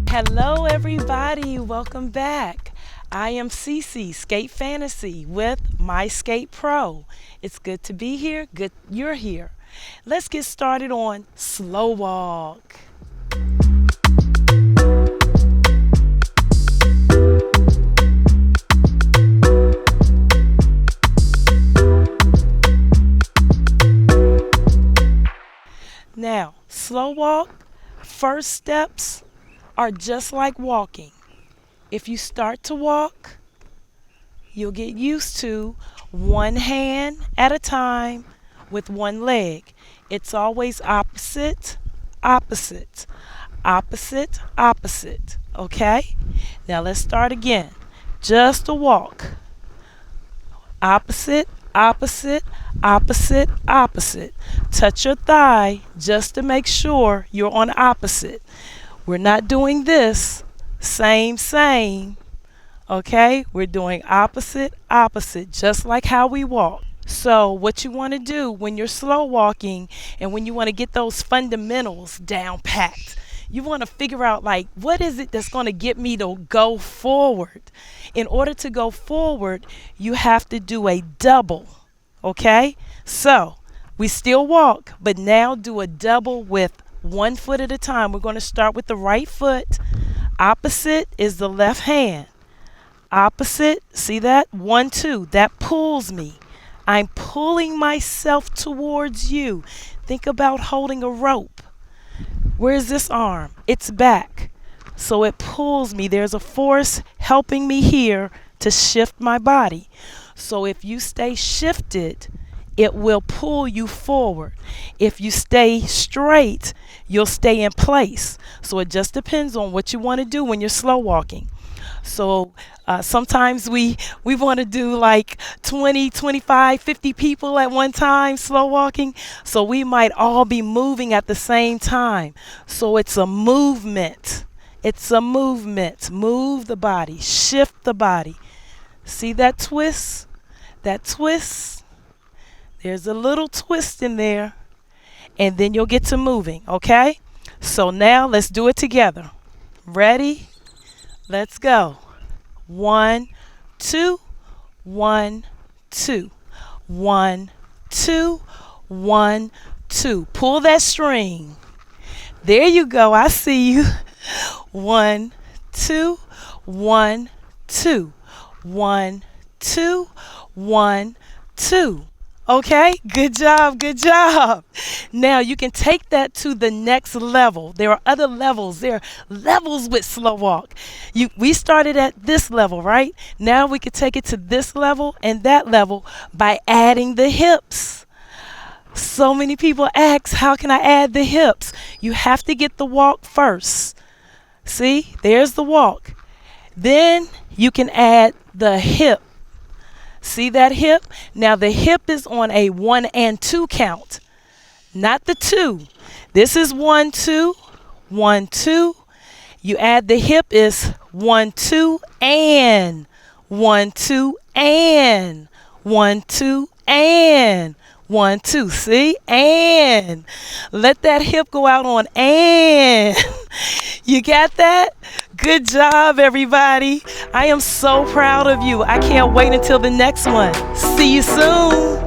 Hello, everybody. Welcome back. I am Cece, Skate Fantasy with My Skate Pro. It's good to be here. Good you're here. Let's get started on Slow Walk. Now, slow walk, first steps are just like walking. If you start to walk, you'll get used to one hand at a time with one leg. It's always opposite, opposite, opposite, opposite. Okay? Now let's start again. Just a walk. Opposite, opposite, opposite, opposite. Touch your thigh just to make sure you're on opposite. We're not doing this same, same. Okay? We're doing opposite, opposite, just like how we walk. So what you want to do when you're slow walking and when you want to get those fundamentals down packed, you want to figure out like what is it that's going to get me to go forward. In order to go forward, you have to do a double. Okay? So we still walk, but now do a double with one foot at a time. We're going to start with the right foot. Opposite is the left hand. Opposite, see that? 1, 2. That pulls me. I'm pulling myself towards you. Think about holding a rope. Where's this arm? It's back. So it pulls me. There's a force helping me here to shift my body. So if you stay shifted, it will pull you forward. If you stay straight, you'll stay in place. So it just depends on what you want to do when you're slow walking. So sometimes we want to do like 20, 25, 50 people at one time slow walking. So we might all be moving at the same time. So it's a movement. It's a movement. Move the body. Shift the body. See that twist? That twist? There's a little twist in there, and then you'll get to moving, okay? So now let's do it together. Ready? Let's go. 1, 2, 1, 2. 1, 2, 1, 2. Pull that string. There you go. I see you. 1, 2, 1, 2. 1, 2, 1, 2. Okay, good job, good job. Now you can take that to the next level. There are other levels. There are levels with slow walk. We started at this level, right? Now we could take it to this level and that level by adding the hips. So many people ask, how can I add the hips? You have to get the walk first. See, there's the walk. Then you can add the hip. See that hip? Now the hip is on a 1 and 2 count, not the 2. This is 1, 2, 1, 2. You add the hip is 1, 2, and 1, 2, and 1, 2, and 1, 2. See? And let that hip go out on and. You got that? Good job, everybody. I am so proud of you. I can't wait until the next one. See you soon.